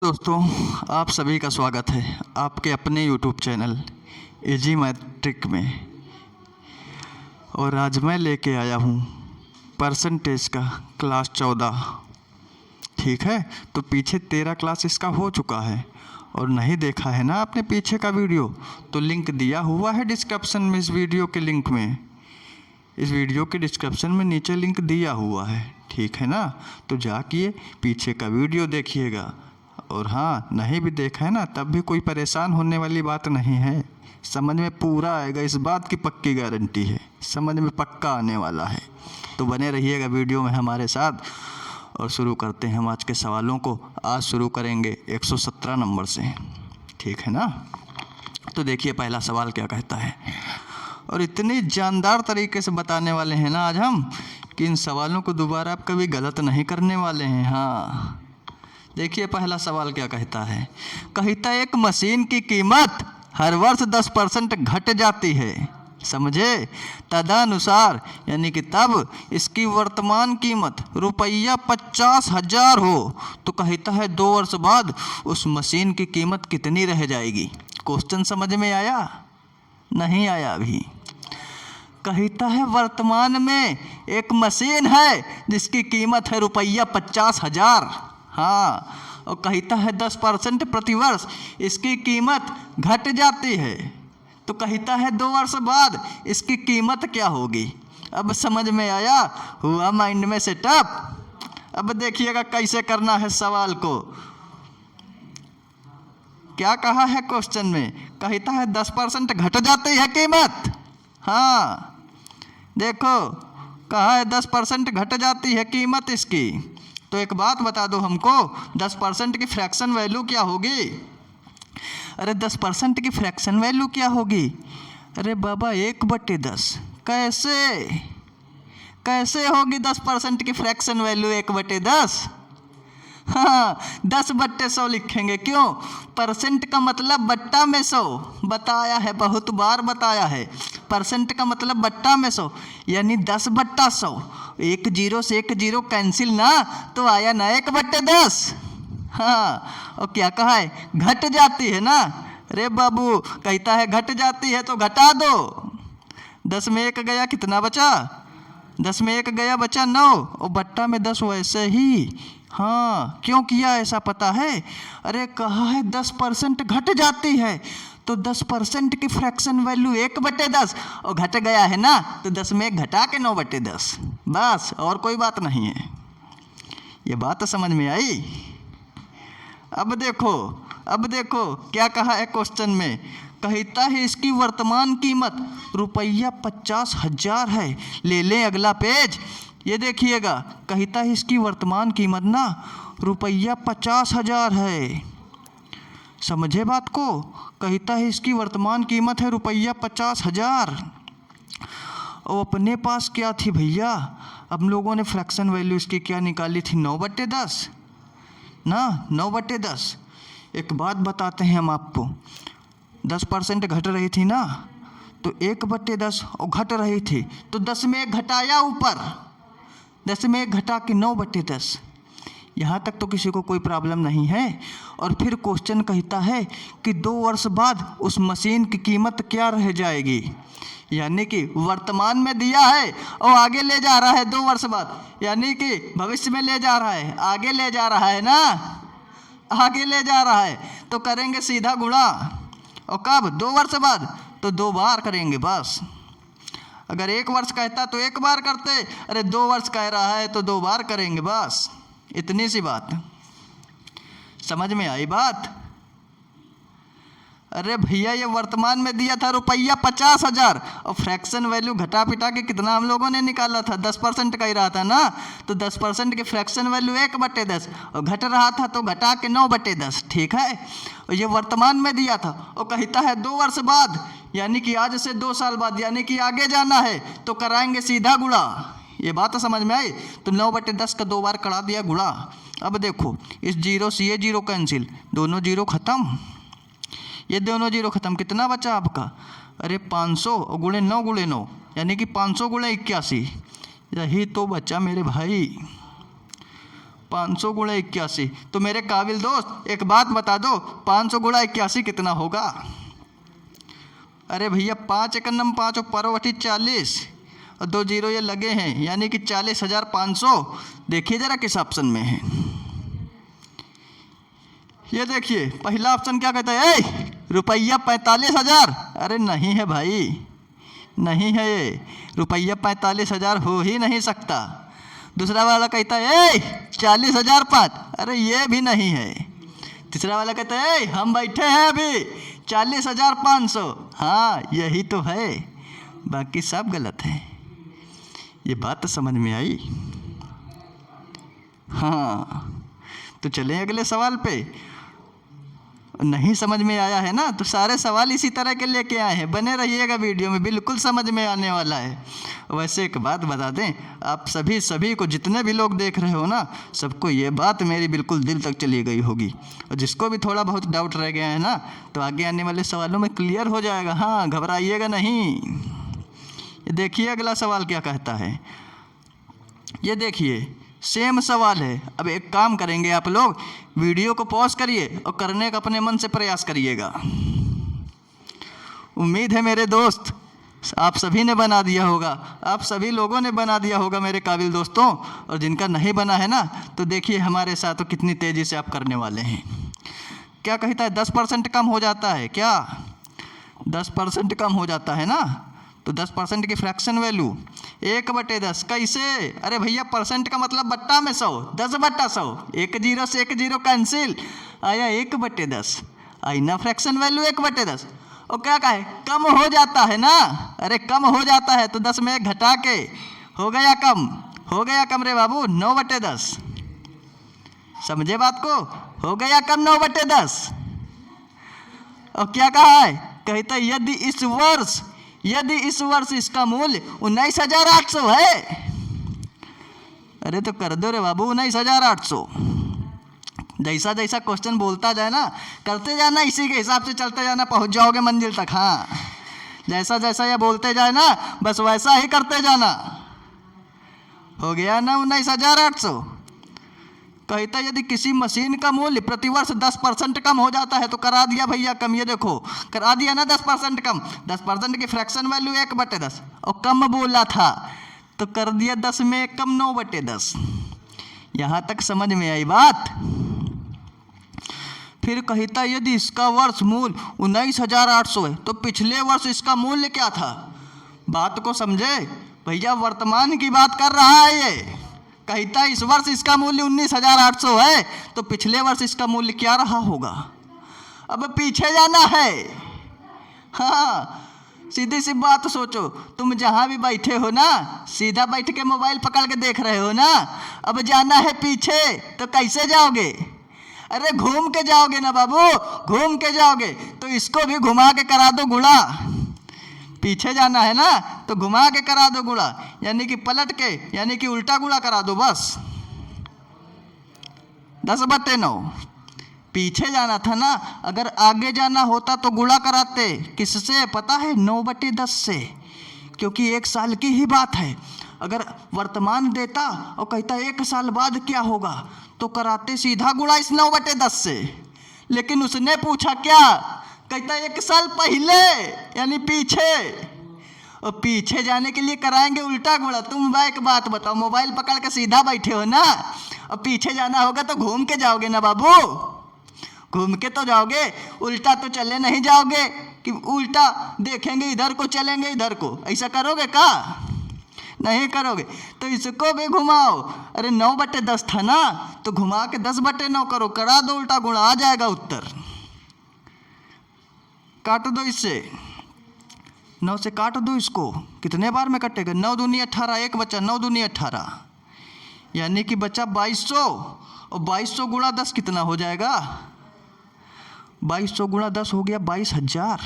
दोस्तों, आप सभी का स्वागत है आपके अपने YouTube चैनल इजी मैट्रिक में। और आज मैं लेके आया हूँ परसेंटेज का क्लास 14। ठीक है, तो पीछे 13 क्लास इसका हो चुका है और नहीं देखा है ना आपने पीछे का वीडियो, तो लिंक दिया हुआ है डिस्क्रिप्शन में। इस वीडियो के लिंक में, इस वीडियो के डिस्क्रिप्शन में नीचे लिंक दिया हुआ है, ठीक है ना। तो जाके पीछे का वीडियो देखिएगा। और हाँ, नहीं भी देखा है ना तब भी कोई परेशान होने वाली बात नहीं है, समझ में पूरा आएगा, इस बात की पक्की गारंटी है, समझ में पक्का आने वाला है। तो बने रहिएगा वीडियो में हमारे साथ। और शुरू करते हैं हम आज के सवालों को। आज शुरू करेंगे 117 नंबर से, ठीक है ना। तो देखिए पहला सवाल क्या कहता है, और इतनी जानदार तरीके से बताने वाले हैं ना आज हम कि इन सवालों को दोबारा आप कभी गलत नहीं करने वाले हैं। हाँ, देखिए पहला सवाल क्या कहता है। कहता है एक मशीन की कीमत हर वर्ष 10% घट जाती है, समझे। तदनुसार यानी कि तब इसकी वर्तमान कीमत रुपया 50,000 हो तो कहता है 2 वर्ष बाद उस मशीन की कीमत कितनी रह जाएगी। क्वेश्चन समझ में आया? नहीं आया अभी। कहता है वर्तमान में एक मशीन है जिसकी कीमत है रुपया 50,000। हाँ, और कहता है 10% प्रतिवर्ष इसकी कीमत घट जाती है, तो कहता है 2 वर्ष बाद इसकी कीमत क्या होगी। अब समझ में आया? हुआ माइंड में सेटअप। अब देखिएगा कैसे करना है सवाल को। क्या कहा है क्वेश्चन में? कहता है 10% घट जाती है कीमत। हाँ, देखो कहा है 10% घट जाती है कीमत इसकी। तो एक बात बता दो हमको, 10% की फ्रैक्शन वैल्यू क्या होगी? अरे 10% की फ्रैक्शन वैल्यू क्या होगी? अरे बाबा 1/10। कैसे कैसे होगी 10% की फ्रैक्शन वैल्यू 1/10? हाँ, 10/100 लिखेंगे। क्यों? परसेंट का मतलब बट्टा में 100 बताया है, बहुत बार बताया है। परसेंट का मतलब बट्टा में 100 यानी 10/100। 1 0 से 1 0 कैंसिल ना, तो आया ना 1/10। हाँ, और क्या कहा है? घट जाती है ना। अरे बाबू कहता है घट जाती है तो घटा दो। 10 में 1 गया, कितना बचा? 10 में 1 गया, बचा 9, और बट्टा में 10 वैसे ही। हाँ, क्यों किया ऐसा पता है? अरे कहा है 10% घट जाती है, तो 10% की फ्रैक्शन वैल्यू 1/10 और घट गया है ना, तो 10 में 1 घटा के 9/10, बस, और कोई बात नहीं है। ये बात तो समझ में आई? अब देखो क्या कहा है क्वेश्चन में। कहता है इसकी वर्तमान कीमत रुपया 50,000 है। ले लें अगला पेज, ये देखिएगा। कहता है इसकी वर्तमान कीमत ना रुपया 50,000 है, समझे बात को। कहता है इसकी वर्तमान कीमत है रुपया 50,000, और अपने पास क्या थी भैया? हम लोगों ने फ्रैक्शन वैल्यू इसकी क्या निकाली थी? 9/10 ना, 9/10। एक बात बताते हैं हम आपको, 10% घट रही थी ना, तो 1/10 और घट रही थी, तो 10 में 1 घटाया ऊपर, 10 में 1 घटा के 9/10। यहाँ तक तो किसी को कोई प्रॉब्लम नहीं है। और फिर क्वेश्चन कहता है कि 2 वर्ष बाद उस मशीन की कीमत क्या रह जाएगी, यानी कि वर्तमान में दिया है और आगे ले जा रहा है 2 वर्ष बाद, यानी कि भविष्य में ले जा रहा है, आगे ले जा रहा है ना, आगे ले जा रहा है। तो करेंगे सीधा गुणा, और कब? 2 वर्ष बाद, तो 2 बार करेंगे बस। अगर 1 वर्ष कहता तो 1 बार करते, अरे 2 वर्ष कह रहा है तो 2 बार करेंगे बस, इतनी सी बात। समझ में आई बात? अरे भैया ये वर्तमान में दिया था रुपया 50,000 और फ्रैक्शन वैल्यू घटा पिटा के कितना हम लोगों ने निकाला था? 10% का ही रहा था ना, तो 10% की फ्रैक्शन वैल्यू 1/10 और घट रहा था तो घटा के 9/10, ठीक है। और ये वर्तमान में दिया था और कहता है 2 वर्ष बाद, यानी कि आज से 2 साल बाद, यानी कि आगे जाना है, तो कराएंगे सीधा गुणा। ये बात समझ में आई? तो 9/10 का 2 बार करा दिया गुणा। अब देखो इस 0 से ये 0 कैंसिल, दोनों 0 खत्म, ये दोनों 0 खत्म, कितना बचा आपका? अरे 500 और गुणे 9 यानी कि 500 × 81, यही तो बचा मेरे भाई। 500 गुणा 81। तो मेरे काबिल दोस्त एक बात बता दो, 500 गुणा 81 कितना होगा? अरे भैया 5 एकम 5 और परवटी 40 और 2 जीरो ये लगे हैं, यानी कि 40,500। देखिए ज़रा किस ऑप्शन में है। ये देखिए पहला ऑप्शन क्या कहता है, रुपया 45,000। अरे नहीं है भाई, नहीं है, ये रुपया 45,000 हो ही नहीं सकता। दूसरा वाला कहता है 40,005। अरे ये भी नहीं है। तीसरा वाला कहता है हम बैठे हैं अभी 40,500। हाँ यही तो है, बाकी सब गलत है। ये बात तो समझ में आई? हाँ तो चलें अगले सवाल पे। नहीं समझ में आया है ना, तो सारे सवाल इसी तरह के लेके आए हैं, बने रहिएगा वीडियो में, बिल्कुल समझ में आने वाला है। वैसे एक बात बता दें, आप सभी को, जितने भी लोग देख रहे हो ना, सबको ये बात मेरी बिल्कुल दिल तक चली गई होगी। और जिसको भी थोड़ा बहुत डाउट रह गया है ना, तो आगे आने वाले सवालों में क्लियर हो जाएगा। हाँ घबराइएगा नहीं। ये देखिए अगला सवाल क्या कहता है। ये देखिए सेम सवाल है। अब एक काम करेंगे, आप लोग वीडियो को पॉज करिए और करने का अपने मन से प्रयास करिएगा। उम्मीद है मेरे दोस्त आप सभी ने बना दिया होगा, आप सभी लोगों ने बना दिया होगा मेरे काबिल दोस्तों। और जिनका नहीं बना है ना, तो देखिए हमारे साथ तो कितनी तेज़ी से आप करने वाले हैं। क्या कहता है 10% कम हो जाता है क्या? 10% कम हो जाता है ना, तो 10% की फ्रैक्शन वैल्यू 1/10 कैसे? अरे भैया परसेंट का मतलब बट्टा में 100, 10/100, 1 जीरो से 1 जीरो कैंसिल, आया 1/10, आई ना फ्रैक्शन वैल्यू 1/10। और क्या कहे कम हो जाता है ना, अरे कम हो जाता है तो 10 में 1 घटा के हो गया कम, हो गया कम रे बाबू 9/10। समझे बात को? हो गया कम 9/10। और क्या कहा है, कहता है यदि इस वर्ष इसका मूल्य 19,800 है। अरे तो कर दो रे बाबू 19,800। जैसा जैसा क्वेश्चन बोलता जाए ना, करते जाना, इसी के हिसाब से चलते जाना, पहुंच जाओगे मंजिल तक। हाँ जैसा जैसा ये बोलते जाए ना, बस वैसा ही करते जाना। हो गया ना 19,800। कहता यदि किसी मशीन का मूल्य प्रतिवर्ष 10% कम हो जाता है, तो करा दिया भैया कम। ये देखो करा दिया ना 10% कम, 10% की फ्रैक्शन वैल्यू 1/10 और कम बोला था तो कर दिया 10 में 1 कम 9/10। यहाँ तक समझ में आई बात? फिर कहता यदि इसका वर्ष मूल्य 19,800 है, तो पिछले वर्ष इसका मूल्य क्या था? बात को समझे भैया, वर्तमान की बात कर रहा है ये। कहता है इस वर्ष इसका मूल्य 19,800 है, तो पिछले वर्ष इसका मूल्य क्या रहा होगा? अब पीछे जाना है। हाँ सीधी सी बात सोचो, तुम जहाँ भी बैठे हो ना, सीधा बैठ के मोबाइल पकड़ के देख रहे हो ना, अब जाना है पीछे, तो कैसे जाओगे? अरे घूम के जाओगे ना बाबू, घूम के जाओगे। तो इसको भी घुमा के करा दो गुणा। पीछे जाना है ना, तो घुमा के करा दो गुणा, यानी कि पलट के, यानी कि उल्टा गुणा करा दो बस। 10/9। पीछे जाना था ना, अगर आगे जाना होता तो गुणा कराते किससे पता है? 9/10 से, क्योंकि 1 साल की ही बात है। अगर वर्तमान देता और कहता 1 साल बाद क्या होगा, तो कराते सीधा गुणा इस 9/10 से। लेकिन उसने पूछा क्या, कहता 1 साल पहले यानी पीछे। और पीछे जाने के लिए कराएंगे उल्टा गुणा। तुम एक बात बताओ, मोबाइल पकड़ के सीधा बैठे हो ना, और पीछे जाना होगा तो घूम के जाओगे ना बाबू, घूम के तो जाओगे, उल्टा तो चले नहीं जाओगे कि उल्टा देखेंगे इधर को चलेंगे इधर को। ऐसा करोगे का? नहीं करोगे। तो इसको भी घुमाओ। अरे 9/10 था ना, तो घुमा के 10/9 करो, करा दो उल्टा गुणा, आ जाएगा उत्तर। काट दो इससे, 9 से काट दो इसको, कितने बार में कटेगा? 9 दूनी 18, 1 बचा, 9 दूनी 18, यानी कि बचा 2200। और 2200 गुणा 10 कितना हो जाएगा? 2200 गुणा 10 हो गया 22,000।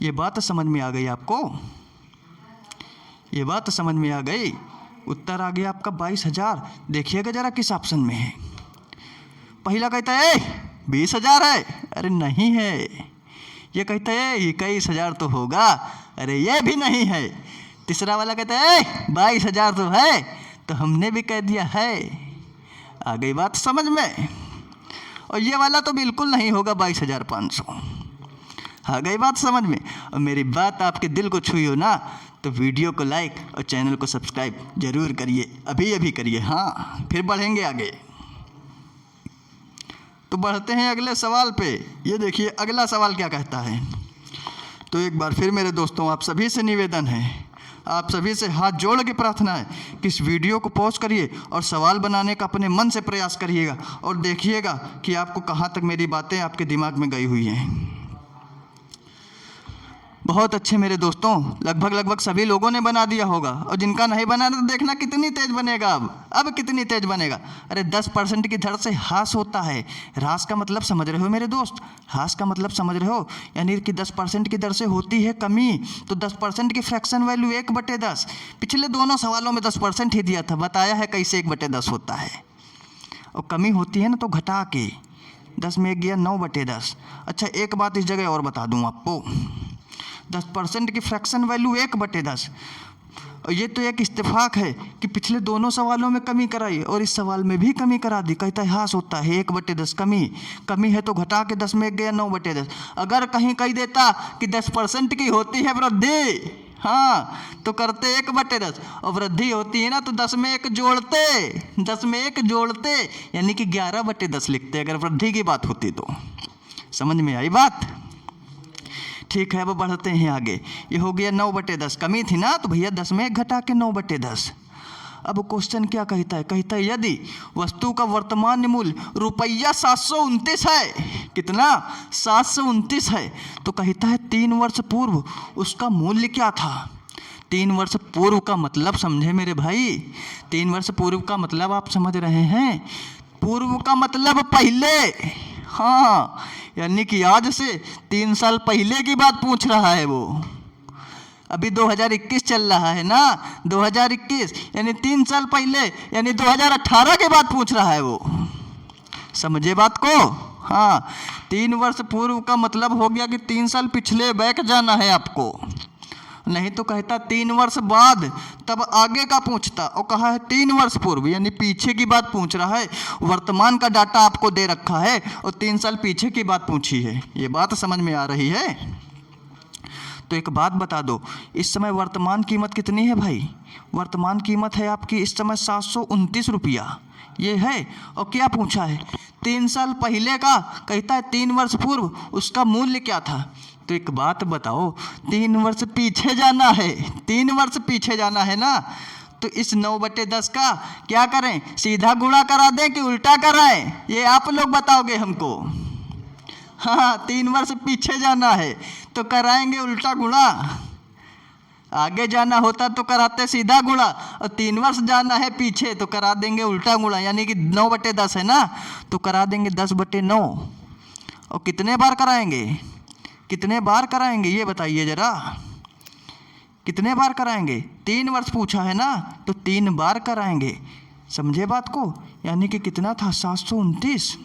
ये बात समझ में आ गई आपको? ये बात समझ में आ गई? उत्तर आ गया आपका 22,000। देखिएगा जरा किस ऑप्शन में है। पहला कहता है 20,000 है, अरे नहीं है। ये कहता है 21,000 तो होगा, अरे ये भी नहीं है। तीसरा वाला कहता है 22,000 तो है, तो हमने भी कह दिया है। आ गई बात समझ में। और ये वाला तो बिल्कुल नहीं होगा 22,500। आ गई बात समझ में। और मेरी बात आपके दिल को छुई हो ना तो वीडियो को लाइक और चैनल को सब्सक्राइब जरूर करिए, अभी अभी करिए। हाँ, फिर बढ़ेंगे आगे। तो बढ़ते हैं अगले सवाल पे। ये देखिए अगला सवाल क्या कहता है। तो एक बार फिर मेरे दोस्तों आप सभी से निवेदन है, आप सभी से हाथ जोड़ के प्रार्थना है कि इस वीडियो को पॉज करिए और सवाल बनाने का अपने मन से प्रयास करिएगा और देखिएगा कि आपको कहाँ तक मेरी बातें आपके दिमाग में गई हुई हैं। बहुत अच्छे मेरे दोस्तों, लगभग सभी लोगों ने बना दिया होगा, और जिनका नहीं बना तो देखना कितनी तेज बनेगा। अब कितनी तेज बनेगा। अरे 10% की दर से ह्रास होता है। ह्रास का मतलब समझ रहे हो मेरे दोस्त, ह्रास का मतलब समझ रहे हो, यानी कि 10% की दर से होती है कमी। तो 10% की फ्रैक्शन वैल्यू 1/10। पिछले दोनों सवालों में 10% ही दिया था, बताया है कैसे 1/10 होता है। और कमी होती है ना तो घटा के 10 में 1 गया 9/10। अच्छा एक बात इस जगह और बता दूँ आपको, 10% की फ्रैक्शन वैल्यू 1/10। और ये तो एक इत्तेफाक है कि पिछले दोनों सवालों में कमी कराई और इस सवाल में भी कमी करा दी। कहता है ह्रास होता है 1/10, कमी है तो घटा के 10 में 1 गया 9/10। अगर कहीं कह देता कि 10% की होती है वृद्धि, हाँ, तो करते 1/10, और वृद्धि होती है ना तो 10 में 1 जोड़ते, यानी कि 11/10 लिखते अगर वृद्धि की बात होती तो। समझ में आई बात। ठीक है, अब बढ़ते हैं आगे। ये हो गया 9/10, कमी थी ना तो भैया 10 में 1 घटा के 9/10। अब क्वेश्चन क्या कहता है, कहता है यदि वस्तु का वर्तमान मूल्य रुपया 729 है, कितना 729 है, तो कहता है 3 वर्ष पूर्व उसका मूल्य क्या था। 3 वर्ष पूर्व का मतलब समझे मेरे भाई, 3 वर्ष पूर्व का मतलब आप समझ रहे हैं। पूर्व का मतलब पहले, हाँ, यानी कि आज से 3 साल पहले की बात पूछ रहा है वो। अभी 2021 चल रहा है ना, 2021 यानी 3 साल पहले, यानी 2018 के बाद पूछ रहा है वो। समझे बात को। हाँ, 3 वर्ष पूर्व का मतलब हो गया कि 3 साल पिछले बैक जाना है आपको, नहीं तो कहता 3 वर्ष बाद, तब आगे का पूछता। और कहा है 3 वर्ष पूर्व, यानी पीछे की बात पूछ रहा है। वर्तमान का डाटा आपको दे रखा है और 3 साल पीछे की बात पूछी है। ये बात समझ में आ रही है। तो एक बात बता दो, इस समय वर्तमान कीमत कितनी है भाई। वर्तमान कीमत है आपकी इस समय 729 रुपया, ये है। और क्या पूछा है, 3 साल पहले का, कहता है 3 वर्ष पूर्व उसका मूल्य क्या था। तो एक बात बताओ, 3 वर्ष पीछे जाना है, 3 वर्ष पीछे जाना है ना, तो इस 9/10 का क्या करें, सीधा गुणा करा दें कि उल्टा कराएं, ये आप लोग बताओगे हमको। हाँ, 3 वर्ष पीछे जाना है तो कराएंगे उल्टा गुणा, आगे जाना होता तो कराते सीधा गुणा, और 3 वर्ष जाना है पीछे तो करा देंगे उल्टा गुणा, यानी कि 9/10 है ना तो करा देंगे 10/9। और कितने बार कराएंगे, कितने बार कराएंगे ये बताइए ज़रा, कितने बार कराएंगे। 3 वर्ष पूछा है ना तो 3 बार कराएंगे। समझे बात को, यानी कि कितना था 729,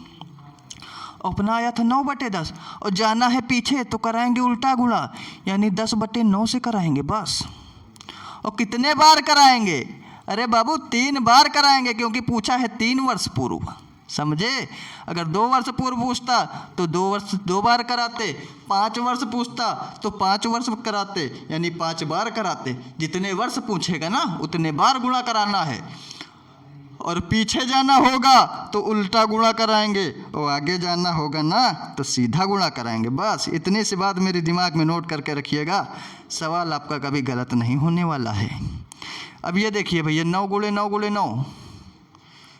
अपना आया था 9/10, और जाना है पीछे तो कराएंगे उल्टा गुणा, यानी 10/9 से कराएंगे बस। और कितने बार कराएंगे, अरे बाबू 3 बार कराएंगे, क्योंकि पूछा है 3 वर्ष पूर्व। समझे, अगर 2 वर्ष पूर्व पूछता तो 2 वर्ष 2 बार कराते, 5 वर्ष पूछता तो 5 वर्ष कराते, यानी 5 बार कराते। जितने वर्ष पूछेगा ना उतने बार गुणा कराना है, और पीछे जाना होगा तो उल्टा गुणा कराएंगे, और आगे जाना होगा ना तो सीधा गुणा कराएंगे। बस इतनी सी बात मेरे दिमाग में नोट करके रखिएगा, सवाल आपका कभी गलत नहीं होने वाला है। अब ये देखिए भैया, 9 × 9 × 9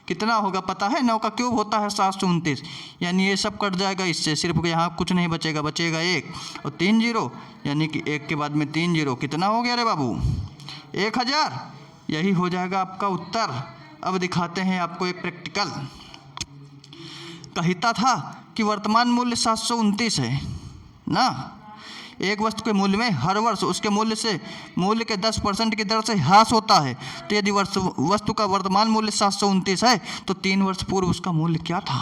कितना होगा पता है। 9 का क्यूब होता है 729, यानी ये सब कट जाएगा इससे, सिर्फ यहाँ कुछ नहीं बचेगा, बचेगा 1 और 3 जीरो, यानी कि 1 के बाद में 3 जीरो, कितना हो गया रे बाबू 1000। यही हो जाएगा आपका उत्तर। अब दिखाते हैं आपको एक प्रैक्टिकल। कहता था कि वर्तमान मूल्य 729 है ना, एक वस्तु के मूल्य में हर वर्ष उसके मूल्य के 10% की दर से ह्रास होता है। तो यदि वस्तु का वर्तमान मूल्य 729 है तो 3 वर्ष पूर्व उसका मूल्य क्या था।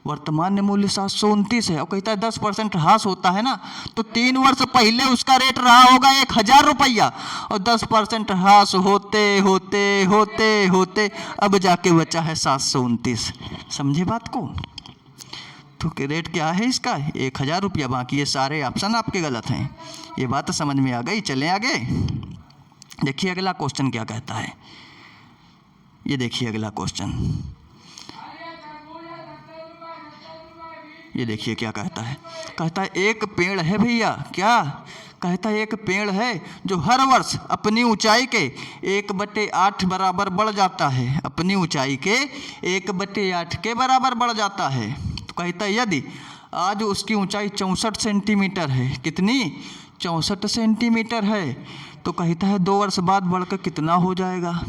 वर्तमान मूल्य 729 है और कहता है 10% ह्रास होता है ना, तो 3 वर्ष पहले उसका रेट रहा होगा 1000 रुपया और 10% ह्रास होते होते होते होते अब जाके बचा है 729। समझे बात को? तो रेट क्या है इसका? 1000 रुपया। बाकी ये सारे ऑप्शन आपके गलत हैं। ये बात तो समझ में आ गई। चलें आगे। देखिए अगला क्वेश्चन क्या कहता है। ये देखिए अगला क्वेश्चन, ये देखिए क्या कहता है। कहता है एक पेड़ है भैया, क्या कहता है? एक पेड़ है जो हर वर्ष अपनी ऊंचाई के 1/8 बराबर बढ़ जाता है। अपनी ऊंचाई के 1/8 के बराबर बढ़ जाता है। तो कहता है यदि आज उसकी ऊंचाई 64 सेंटीमीटर है। कितनी? 64 सेंटीमीटर है। तो कहता है 2 वर्ष बाद बढ़कर कितना हो जाएगा?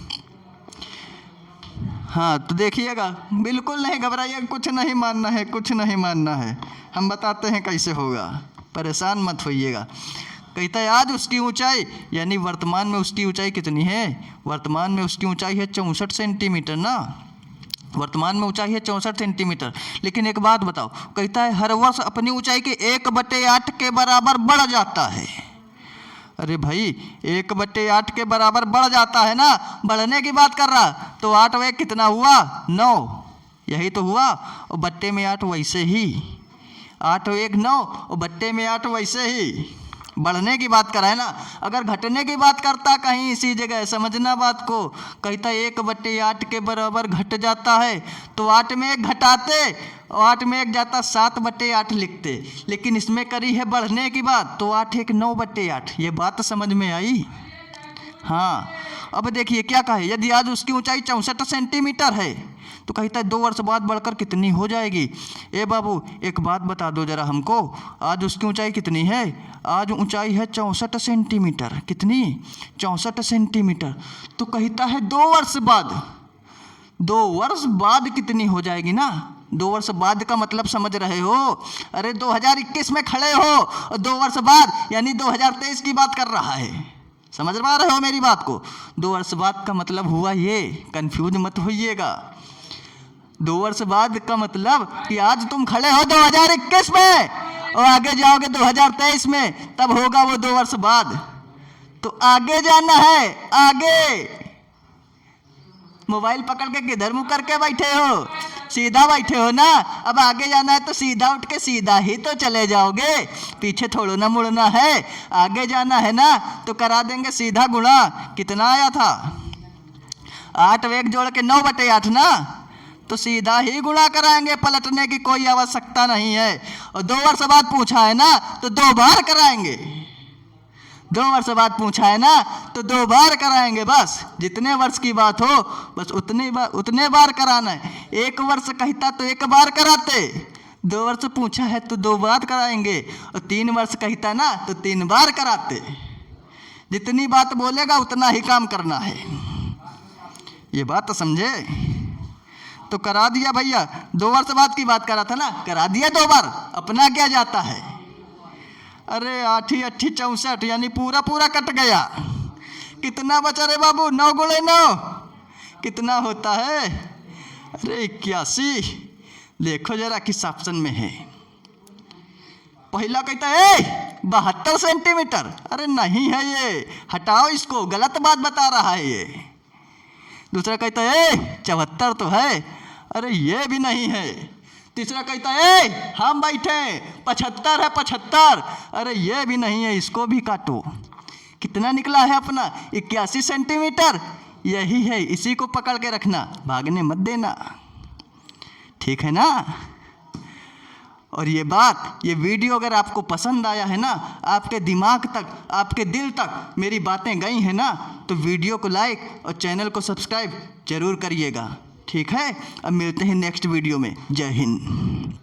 हाँ तो देखिएगा, बिल्कुल नहीं घबराइएगा, कुछ नहीं मानना है, कुछ नहीं मानना है, हम बताते हैं कैसे होगा, परेशान मत होइएगा। कहता है आज उसकी ऊंचाई, यानी वर्तमान में उसकी ऊंचाई कितनी है? वर्तमान में उसकी ऊंचाई है 64 सेंटीमीटर ना। वर्तमान में ऊंचाई है 64 सेंटीमीटर। लेकिन एक बात बताओ, कहता है हर वर्ष अपनी ऊंचाई के 1/8 के बराबर बढ़ जाता है। अरे भाई 1/8 के बराबर बढ़ जाता है ना, बढ़ने की बात कर रहा। तो 8 × 1 कितना हुआ? 9, यही तो हुआ। और बट्टे में 8 वैसे ही, 8 × 1 9 और बट्टे में 8 वैसे ही। बढ़ने की बात कर रहा है ना। अगर घटने की बात करता कहीं इसी जगह, समझना बात को। कहता 1/8 के बराबर घट जाता है तो 8 में 1 घटाते और 8 में 1 जाता 7/8 लिखते। लेकिन इसमें करी है बढ़ने की बात, तो 8 × 1 9/8। ये बात समझ में आई? हाँ। अब देखिए क्या कहे, यदि आज उसकी ऊंचाई 64 सेंटीमीटर है तो कहता है 2 वर्ष बाद बढ़कर कितनी हो जाएगी? ए बाबू एक बात बता दो जरा हमको, आज उसकी ऊंचाई कितनी है? आज ऊंचाई है 64 सेंटीमीटर। कितनी? 64 सेंटीमीटर। तो कहता है 2 वर्ष बाद, 2 वर्ष बाद कितनी हो जाएगी ना। 2 वर्ष बाद का मतलब समझ रहे हो? अरे 2021 में खड़े हो और 2 वर्ष बाद यानी 2023 की बात कर रहा है। समझ पा रहे हो मेरी बात को? 2 वर्ष बाद का मतलब हुआ ये, कंफ्यूज मत होइएगा। 2 वर्ष बाद का मतलब कि आज तुम खड़े हो 2021 में और आगे जाओगे 2023 में, तब होगा वो 2 वर्ष बाद। तो आगे जाना है, आगे। मोबाइल पकड़ के किधर मुँह करके बैठे हो? सीधा बैठे हो ना। अब आगे जाना है तो सीधा उठ के सीधा ही तो चले जाओगे, पीछे थोड़ा ना मुड़ना है। आगे जाना है ना तो करा देंगे सीधा गुणा। कितना आया था? 8 × 1 जोड़ के 9/8 ना, तो सीधा ही गुणा कराएंगे, पलटने की कोई आवश्यकता नहीं है। और 2 वर्ष बाद पूछा है ना तो 2 बार कराएंगे। 2 वर्ष बाद पूछा है ना तो 2 बार कराएंगे। बस जितने वर्ष की बात हो बस उतने बार कराना है। 1 वर्ष कहता तो 1 बार कराते, 2 वर्ष पूछा है तो 2 बार कराएंगे, और 3 वर्ष कहता ना तो 3 बार कराते। जितनी बात बोलेगा उतना ही काम करना है। ये बात तो समझे? तो करा दिया भैया। 2 वर्ष बाद की बात करा था ना, करा दिया 2 बार। अपना क्या जाता है? अरे 8 × 8 = 64, यानी पूरा कट गया। कितना बचा रे बाबू? 9 × 9 कितना होता है? अरे 81। देखो जरा किस ऑप्शन में है। पहला कहता है 72 सेंटीमीटर। अरे नहीं है ये, हटाओ इसको, गलत बात बता रहा है ये। दूसरा कहता है 74 तो है। अरे ये भी नहीं है। तीसरा कहता है हम बैठे 75 है, 75। अरे ये भी नहीं है, इसको भी काटो। कितना निकला है अपना? 81 सेंटीमीटर। यही है, इसी को पकड़ के रखना, भागने मत देना, ठीक है ना। और ये बात, ये वीडियो अगर आपको पसंद आया है ना, आपके दिमाग तक, आपके दिल तक मेरी बातें गई हैं ना, तो वीडियो को लाइक और चैनल को सब्सक्राइब जरूर करिएगा, ठीक है। अब मिलते हैं नेक्स्ट वीडियो में। जय हिंद।